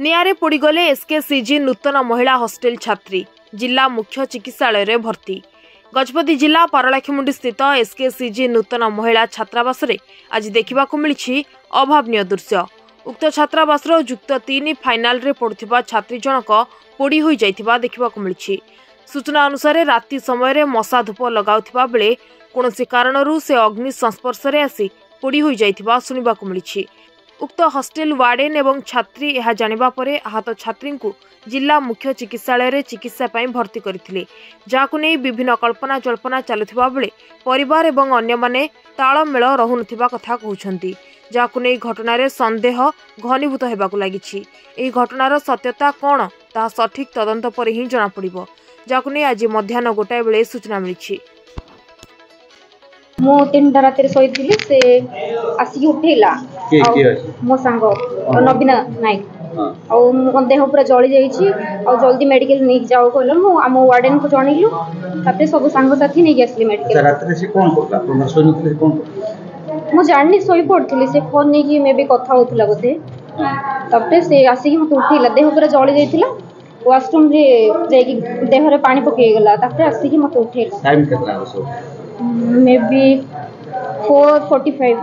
निआरे पोड़गले SKCG नूतन महिला hostel छात्री जिला मुख्य चिकित्सालय रे भर्ती। गजपति जिला पारलाखेमुंडी स्थित एसकेसीजी नूतन महिला छात्रावास रे आज देखा मिली अभावन दृश्य। उक्त छात्रावास युक्त 3 फाइनाल रे पढ़ुथिबा छात्री जनक पोड़ी होई जाइथिबा देखा मिली। सूचना अनुसार राति समय मशा धूप लगाउथिबा बेले कोनोसी कारणरू से अग्नि संस्पर्श रे आसी पोड़ी होई जाइथिबा सुनिबा मिली। उक्त हॉस्टेल वार्डेन एवं छात्री यह जानिबा परे आहत छात्री को जिला मुख्य चिकित्सालय रे चिकित्सा पई भर्ती करथिले, जाकु नै विभिन्न कल्पना जल्पना चलुथिबा बेले परिवार एवं अन्य माने ताळमेळ रहुनथिबा कथा कहउछंती, जाकु नै घटना रे संदेह घनीभूत हेबाकु लागिछि। एही घटनार सत्यता कोन ता सठिक तदंत पर ही जणा पड़िबो, जाकु नै आज मध्याह्न गोटाए बेले सूचना मिलिछि। मो 3टा रातिर सोईथिली से आसी उठेला मो सांग नवीना नायक आ मो देह पूरा जली जाइछि आ जल्दी मेडिकल नहीं जाओ कहलो मो आम वार्डन को जणिलु तापे सब सांग साथी नहीं गेसली मेडिकल। रातिर से कोन करला तुम सोईनथले कोन मो जाननी सोई पड़थिली से फोन नहीं कि मे भी कथा होतला बोते तापे से आसी कि मत उठेला देह पूरा जली जाइथिला वॉशरूम रे जाई देह रे पानी पके गेला तापे आसी कि मत उठेला। टाइम केतना हो मे बी 4:45।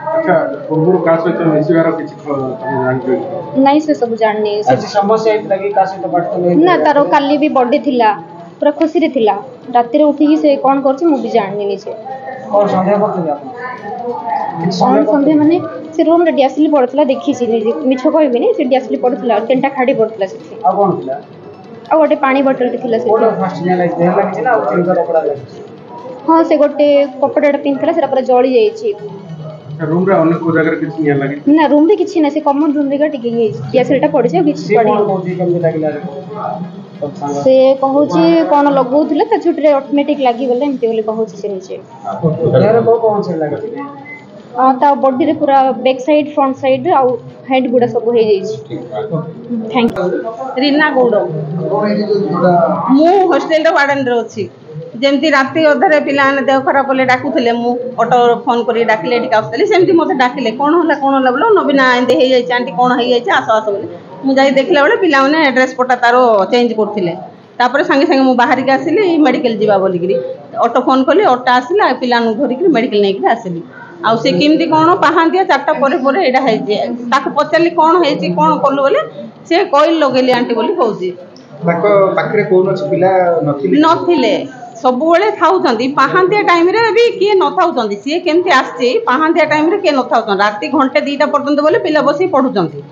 अच्छा पूर्व का सहित मिसिबार किछि तमे जानते नहीं से सब जाननी से आज समस्या इत लगी का सहित बात नहीं ना तारो काली भी बर्थडे थिला पूरा खुशी रे थिला राति रे उठी से कोन करछि मु भी जाननी नहीं से और संदेह करते आप कौन संदेह माने से रूम रे डियासली पड़थला देखि छी नहीं मिछो कहबे नहीं से डियासली पड़थला तीनटा खाड़ी पड़थला से आ कोन थिला आ गोटे पानी बोतल थिला से कोन फर्स्ट ने लाइक देह लगी ना और चिंता कपड़ा लगी। हां से गोटे कपड़ाटा पिनथला सेरा पूरा जळी जाईछि। रूम रे अन्य को जगह किछि निया लागी ना रूम रे किछि ना से कॉमन रूम रे टिके ये डियासलीटा पड़ी छै किछि पड़ी मोदी कम लागिला से कहूची कोन लगौथिले त छुट रे ऑटोमेटिक लागि गेले एमते गेले कहूची से नीचे देहरे को कोन से लगी आ ता बॉडी रे पूरा बैक साइड फ्रंट साइड आ हेड गुडा सब हो जाईछि। Thank you. रीना गौड़ मु हॉस्टेल वार्डन रे अछि जेमती राति अधरे पिला देह खराब कले डाकुले मु ऑटो फोन करी डाकिले टिका आसली सेमती मते डाकिले कोन होला बोलो नवीना एंदे हे जाय आंटी कोन हे जाय आस आस बोले मु जाई देखला बेले पिला माने एड्रेस पटा तारो चेंज करथिले तापर संगे संगे मु बाहर के आसिली मेडिकल जीवा बोली करी ऑटो फोन कली ऑटो आसिला पिला नु धरि करी मेडिकल नै करी आसिली आ से केमती कोन पाहांदिया 4टा परे परे एडा हे जे ताक पचली कोन हे जे कोन करलु बोले से कोइल लगेली आंटी बोली कहउजी ताको पाखरे कोन अछि पिला नथिले सबुबले थाउछंती पाहांदिया टाइम रे भी किए न थाउछंती सी केमती आछी पाहांदिया टाइम रे के न थाउछन राति घंटे 2टा पर्यंत बोले पिला बसी पढुछंती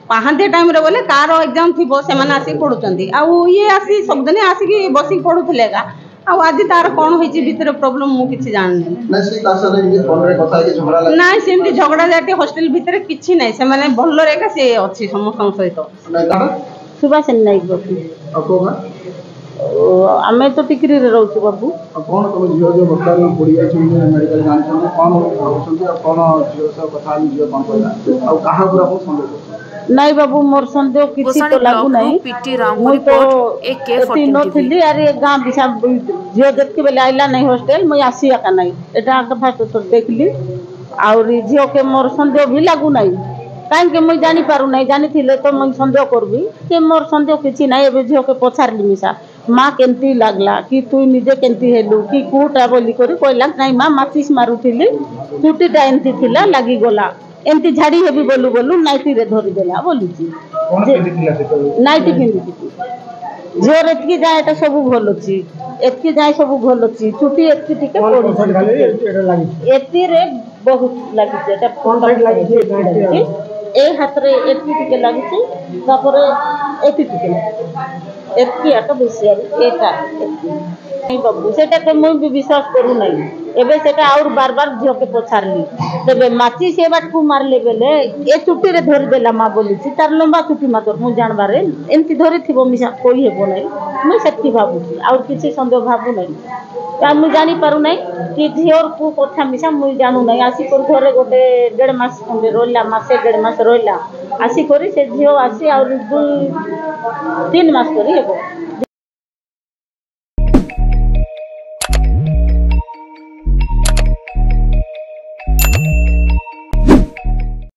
पाहांदिया टाइम रे बोले कार एग्जाम थिबो से माने आसी पढुछंती आ ये आसी सब दिन आसी कि बसी पढुथले का आ आज तार कोन होइची भीतर प्रॉब्लम मु किछि जाननी नै से क्लास रे जे फोन रे कथा के झगड़ा लाग नै सेमती झगड़ा जाटी हॉस्टल भीतर किछि नै से माने भल्लो रेका से अछि समस्त सहित नै ता सुभाष नायक बाबू अकोगा आमे तो टिकरी रे रहउछु बाबू कोन कोन जियो जो बक्तार पड़ी अछि मेडिकल जानछन कोन होछन और कोन जियो सब कथा जियो कोन कहला और कहां पूरा को संदेह नहीं बाबू मोर संदेह किछि तो लागू नहीं पीटी रामू रिपोर्ट AK14 नो थिली अरे गां बिसा जियो देख के बेले आइला नहीं हॉस्टल मैं आसिया का नहीं एटा के फास्ट तो देखली और जियो के मोर संदेह भी लागू नहीं काहे के मैं जानि पारु नहीं जानि थिले तो मैं संदेह करबी के मोर संदेह किछि नहीं एबे जियो के पछारली मिसा माँ केंती लागला कि तू निजे केंती हेलु कि कोटा बोली करी कहला नहीं माँ माचिस मारुथिली चुटीटा एंती थिला लागी गला एंती झाड़ी हेबी बोलू बोलू नाइटी रे धरि देला बोलुची कोन पेदी थिला से तो नाइटी पिंदी जोर एतकी जाय एटा सब भल अछि एतकी जाय सब भल अछि चुटी एतकी टिके पड़ी एटा लागी एती रे बहुत लागी एटा कोन लागी ए हाथ रे एतकी टिके लागी छी तापर एती टिके एतकी आटा बेसियारी एटा एतकी नहीं बाबू सेटा के मुई भी विश्वास करू नहीं एबे सेटा और बार बार झियो के पछारली तबे माची से बाट को मारले बेले ए चुटी रे धरि देला मा बोली छी तार लंबा चुटी मा तोर मु जानबारे एंती धरि थिबो मिसा कोई हेबो नहीं मुई सेटकी भाबू छी और किछि संदेह भाबू नहीं ता मु जानि पारु नहीं कि झियोर को कथा मिसा मुई जानू नहीं आसी कर घरे गोटे 1.5 मास खंडे रोइला मासे 1.5 मास रोइला आसी करी से झियो आसी और 2-3 मास करी हेबो